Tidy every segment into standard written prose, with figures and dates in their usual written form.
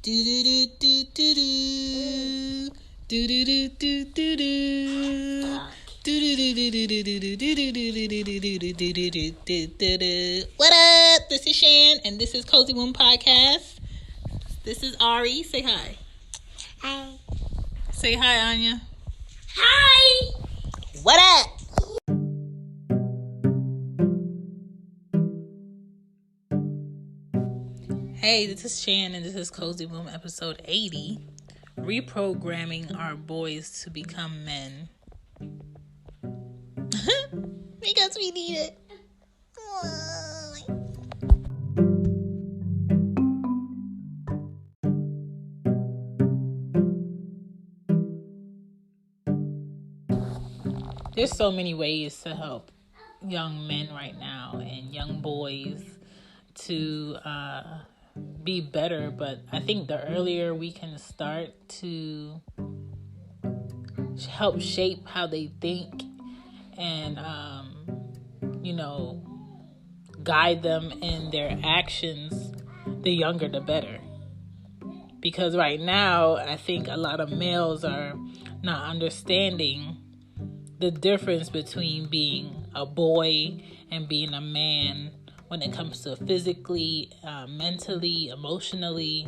Do do do do do do. Do do do do do do. What up? This is Shan, and this is Cozy Womb Podcast. This is Ari. Say hi. Hi. Say hi, Anya. Hi. What up? Hey, this is Shan, and this is Cozy Womb episode 80. Reprogramming our boys to become men. Because we need it. There's so many ways to help young men right now and young boys to be better, but I think the earlier we can start to help shape how they think and guide them in their actions, the younger the better. Because right now I think a lot of males are not understanding the difference between being a boy and being a man. When it comes to physically, mentally, emotionally,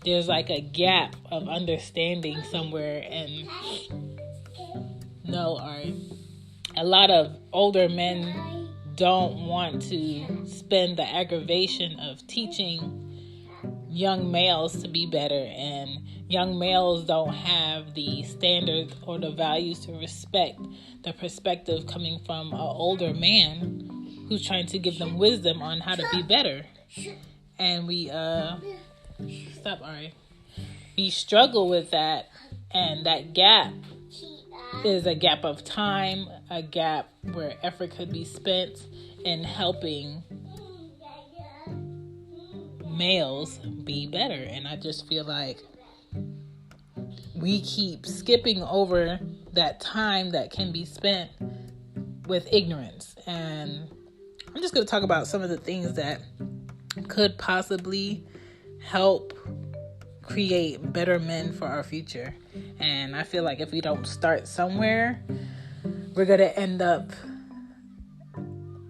there's like a gap of understanding somewhere. And a lot of older men don't want to spend the aggravation of teaching young males to be better. And young males don't have the standards or the values to respect the perspective coming from an older man who's trying to give them wisdom on how to be better. And we struggle with that, and that gap is a gap of time, a gap where effort could be spent in helping males be better. And I just feel like we keep skipping over that time that can be spent with ignorance. And I'm just going to talk about some of the things that could possibly help create better men for our future. And I feel like if we don't start somewhere, we're going to end up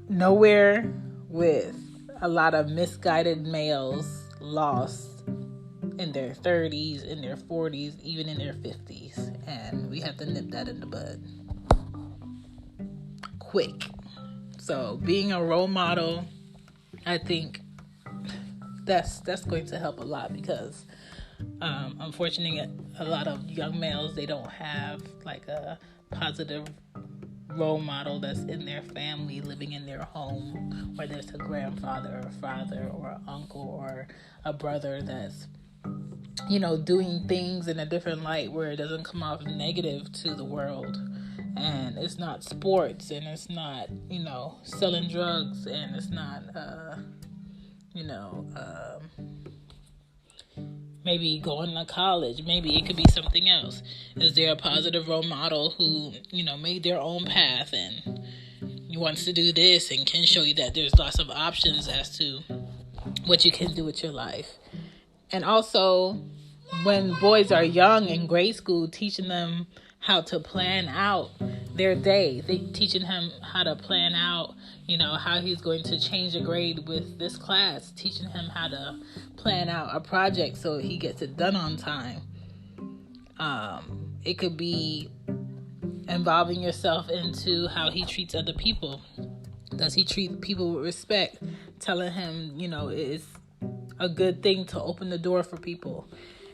nowhere with a lot of misguided males lost in their 30s, in their 40s, even in their 50s. And we have to nip that in the bud quick. So being a role model, I think that's going to help a lot, because unfortunately a lot of young males, they don't have like a positive role model that's in their family, living in their home, whether it's a grandfather or a father or an uncle or a brother that's doing things in a different light where it doesn't come off negative to the world. And it's not sports, and it's not, selling drugs, and it's not, maybe going to college. Maybe it could be something else. Is there a positive role model who, made their own path and wants to do this and can show you that there's lots of options as to what you can do with your life? And also, when boys are young in grade school, teaching them how to plan out their day. They teaching him how to plan out, how he's going to change a grade with this class. Teaching him how to plan out a project so he gets it done on time. It could be involving yourself into how he treats other people. Does he treat people with respect? Telling him, it's a good thing to open the door for people.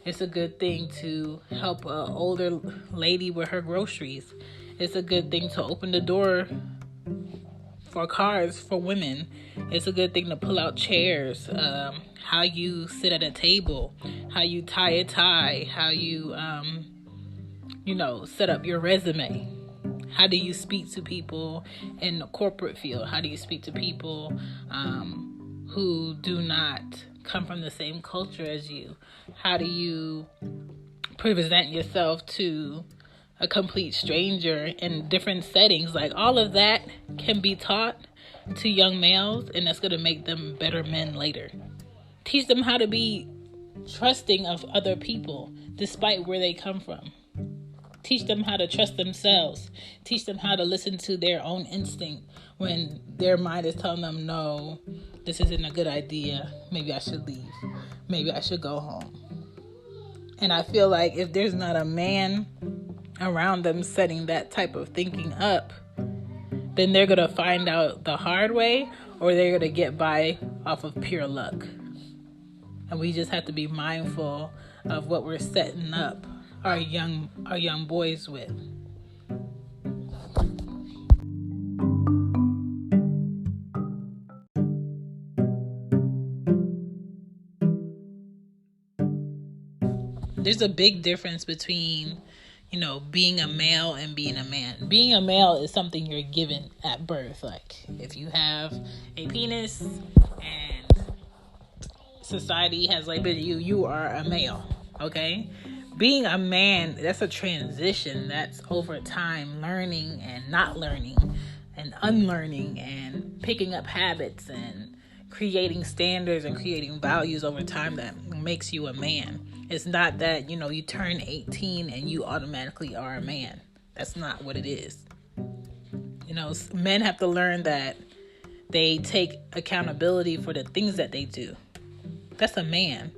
It's a good thing to help an older lady with her groceries. It's a good thing to open the door for cars for women. It's a good thing to pull out chairs. How you sit at a table. How you tie a tie. How you, set up your resume. How do you speak to people in the corporate field? How do you speak to people who do not come from the same culture as you? How do you present yourself to a complete stranger in different settings? Like, all of that can be taught to young males, and that's going to make them better men later. Teach them how to be trusting of other people, despite where they come from. Teach them how to trust themselves. Teach them how to listen to their own instinct when their mind is telling them, no, this isn't a good idea. Maybe I should leave. Maybe I should go home. And I feel like if there's not a man around them setting that type of thinking up, then they're going to find out the hard way, or they're going to get by off of pure luck. And we just have to be mindful of what we're setting up our young boys with. There's a big difference between, being a male and being a man. Being a male is something you're given at birth. Like, if you have a penis and society has labeled you, you are a male, okay? Being a man, that's a transition. That's over time, learning and not learning and unlearning and picking up habits and creating standards and creating values over time that makes you a man. It's not that, you turn 18 and you automatically are a man. That's not what it is. Men have to learn that they take accountability for the things that they do. That's a man.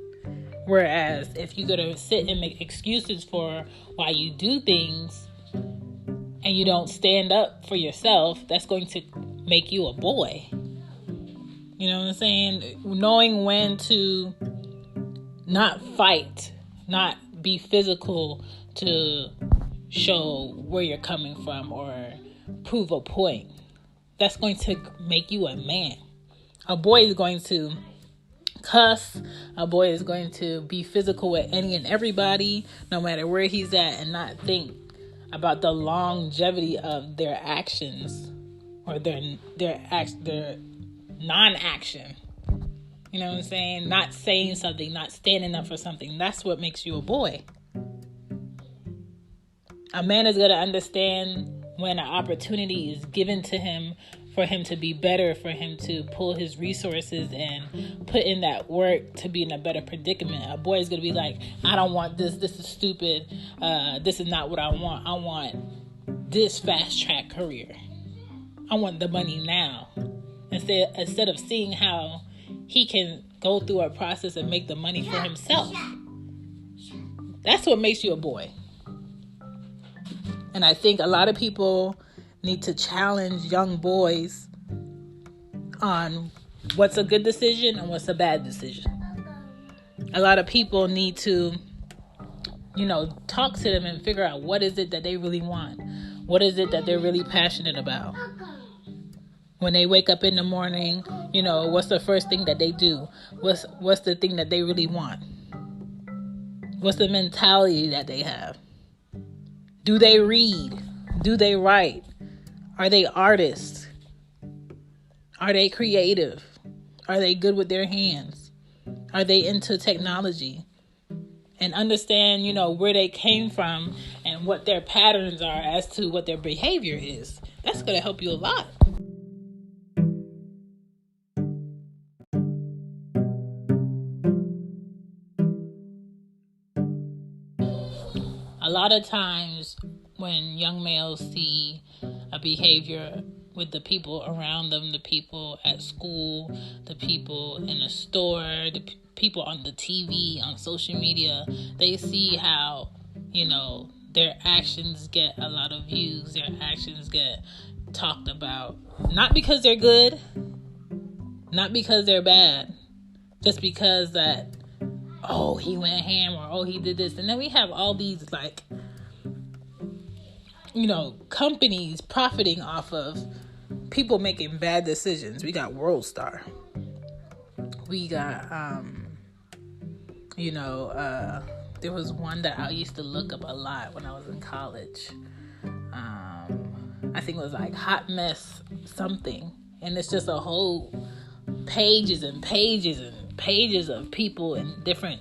Whereas if you're going to sit and make excuses for why you do things and you don't stand up for yourself, that's going to make you a boy. You know what I'm saying? Knowing when to not fight, not be physical to show where you're coming from or prove a point. That's going to make you a man. A boy is going to cuss. A boy is going to be physical with any and everybody, no matter where he's at, and not think about the longevity of their actions or their non-action. You know what I'm saying? Not saying something, not standing up for something. That's what makes you a boy. A man is going to understand when an opportunity is given to him for him to be better, for him to pull his resources and put in that work to be in a better predicament. A boy is going to be like, I don't want this. This is stupid. This is not what I want. I want this fast track career. I want the money now. Instead of seeing how he can go through a process and make the money for himself. That's what makes you a boy. And I think a lot of people need to challenge young boys on what's a good decision and what's a bad decision. A lot of people need to, talk to them and figure out what is it that they really want. What is it that they're really passionate about? When they wake up in the morning, what's the first thing that they do? What's the thing that they really want? What's the mentality that they have? Do they read? Do they write? Are they artists? Are they creative? Are they good with their hands? Are they into technology? And understand, where they came from and what their patterns are as to what their behavior is. That's going to help you a lot. A lot of times when young males see a behavior with the people around them, the people at school, the people in the store, the people on the TV, on social media, they see how, their actions get a lot of views, their actions get talked about. Not because they're good, not because they're bad, just because that, oh, he went ham, or oh, he did this. And then we have all these companies profiting off of people making bad decisions. We got World Star. We got, there was one that I used to look up a lot when I was in college. I think it was Hot Mess something. And it's just a whole pages and pages and pages of people in different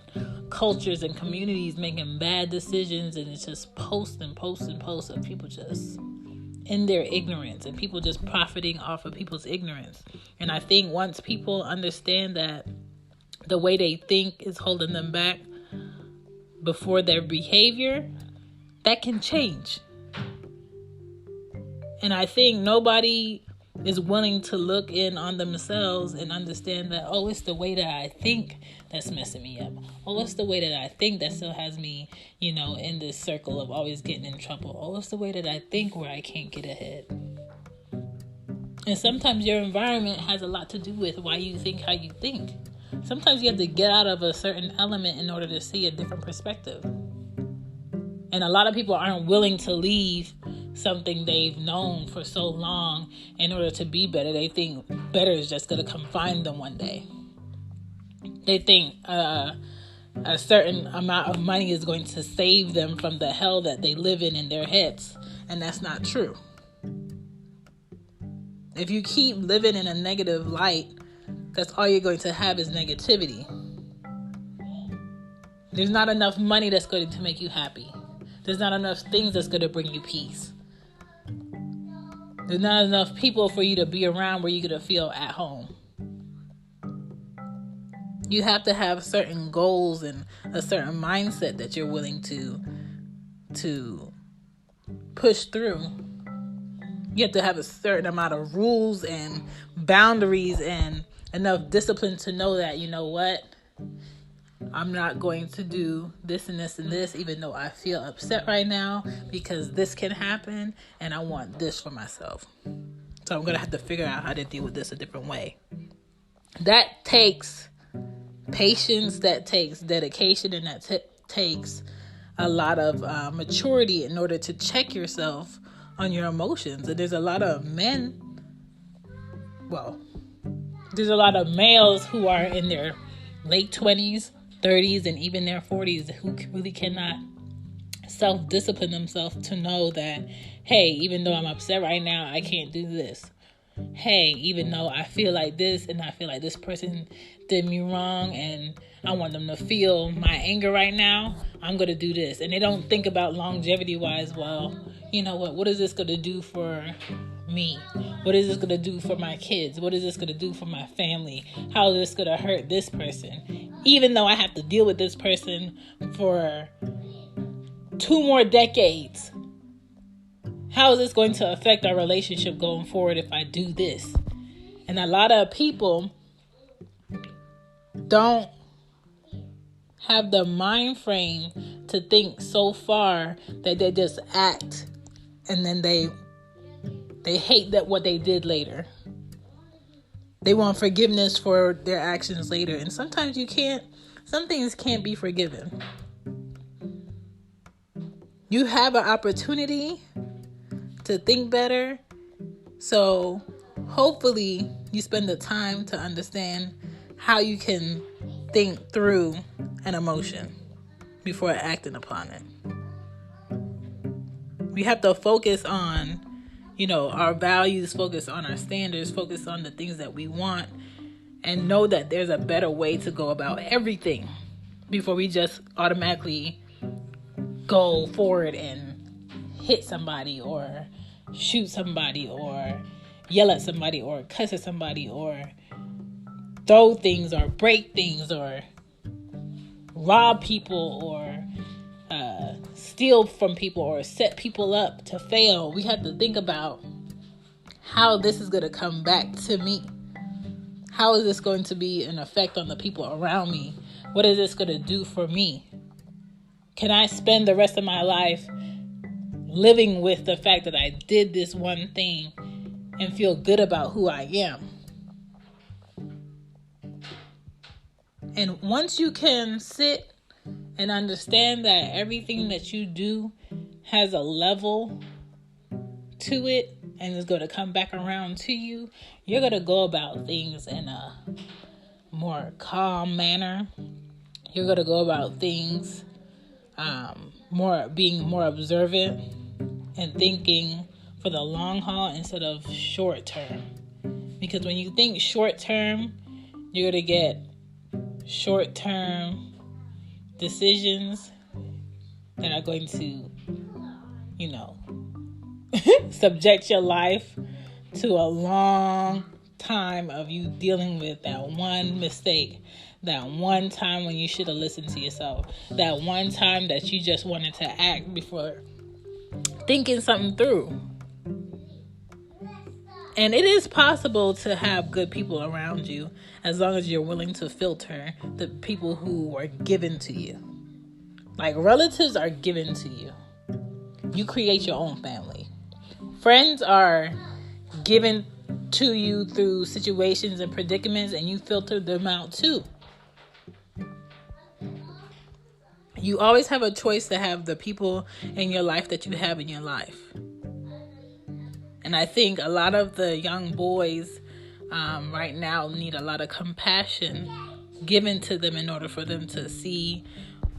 cultures and communities making bad decisions, and it's just posts and posts and posts of people just in their ignorance and people just profiting off of people's ignorance. And I think once people understand that the way they think is holding them back before their behavior, that can change. And I think nobody is willing to look in on themselves and understand that, oh, it's the way that I think that's messing me up. Oh, it's the way that I think that still has me, in this circle of always getting in trouble. Oh, it's the way that I think where I can't get ahead. And sometimes your environment has a lot to do with why you think how you think. Sometimes you have to get out of a certain element in order to see a different perspective. And a lot of people aren't willing to leave something they've known for so long in order to be better. They think better is just going to come find them one day. They think a certain amount of money is going to save them from the hell that they live in their heads. And that's not true. If you keep living in a negative light, that's all you're going to have is negativity. There's not enough money that's going to make you happy. There's not enough things that's going to bring you peace. There's not enough people for you to be around where you're going to feel at home. You have to have certain goals and a certain mindset that you're willing to push through. You have to have a certain amount of rules and boundaries and enough discipline to know that, you know what? I'm not going to do this and this and this, even though I feel upset right now, because this can happen and I want this for myself. So I'm going to have to figure out how to deal with this a different way. That takes patience, that takes dedication, and that takes a lot of maturity in order to check yourself on your emotions. And there's a lot of there's a lot of males who are in their late 20s, 30s, and even their 40s who really cannot self-discipline themselves to know that, hey, even though I'm upset right now, I can't do this. Hey, even though I feel like this and I feel like this person did me wrong and I want them to feel my anger right now, I'm going to do this. And they don't think about longevity-wise, well, you know what is this going to do for me? What is this going to do for my kids? What is this going to do for my family? How is this going to hurt this person? Even though I have to deal with this person for 2 more decades, how is this going to affect our relationship going forward if I do this? And a lot of people don't have the mind frame to think so far that they just act and then they hate that what they did later. They want forgiveness for their actions later. And sometimes some things can't be forgiven. You have an opportunity to think better. So hopefully you spend the time to understand how you can think through an emotion before acting upon it. We have to focus on, our values, focus on our standards, focus on the things that we want, and know that there's a better way to go about everything before we just automatically go forward and hit somebody or shoot somebody or yell at somebody or cuss at somebody or throw things or break things or rob people or steal from people or set people up to fail. We have to think about how this is going to come back to me. How is this going to be an effect on the people around me? What is this going to do for me? Can I spend the rest of my life living with the fact that I did this one thing and feel good about who I am? And once you can sit and understand that everything that you do has a level to it and is going to come back around to you, you're going to go about things in a more calm manner. You're going to go about things being more observant and thinking for the long haul instead of short term. Because when you think short term, you're going to get short term decisions that are going to, subject your life to a long time of you dealing with that one mistake That one time when you should have listened to yourself. That one time that you just wanted to act before thinking something through. And it is possible to have good people around you as long as you're willing to filter the people who are given to you. Like, relatives are given to you. You create your own family. Friends are given to you through situations and predicaments, and you filter them out too. You always have a choice to have the people in your life that you have in your life. And I think a lot of the young boys right now need a lot of compassion given to them in order for them to see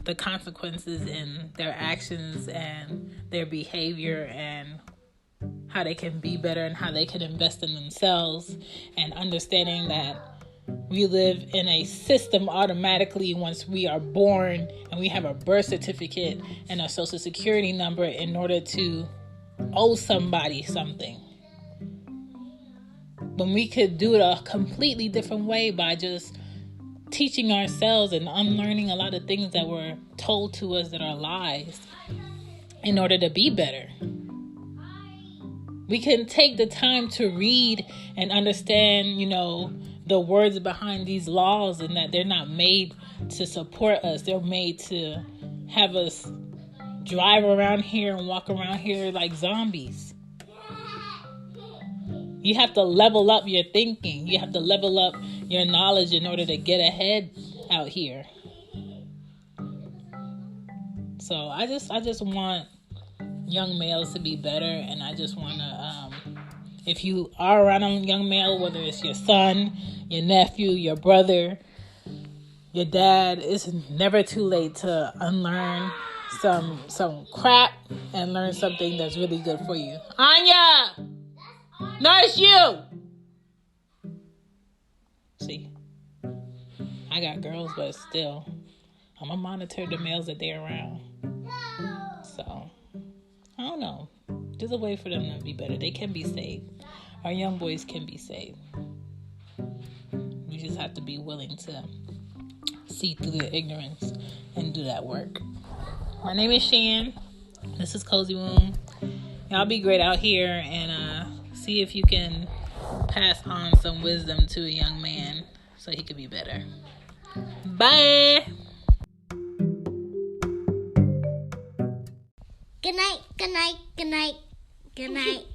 the consequences in their actions and their behavior, and how they can be better and how they can invest in themselves, and understanding that we live in a system automatically once we are born, and we have a birth certificate and a social security number in order to owe somebody something. When we could do it a completely different way by just teaching ourselves and unlearning a lot of things that were told to us that are lies in order to be better. We can take the time to read and understand, the words behind these laws, and that they're not made to support us. They're made to have us drive around here and walk around here like zombies. You have to level up your thinking. You have to level up your knowledge in order to get ahead out here. So I just want young males to be better, and I just want to, if you are around a young male, whether it's your son, your nephew, your brother, your dad, it's never too late to unlearn some crap and learn something that's really good for you. Anya! Nurse you! See, I got girls, but still, I'm going to monitor the males that they're around. So, I don't know. There's a way for them to be better. They can be saved. Our young boys can be saved. We just have to be willing to see through their ignorance and do that work. My name is Shan. This is Cozy Womb. Y'all be great out here, and see if you can pass on some wisdom to a young man so he can be better. Bye. Good night, good night, good night, good night.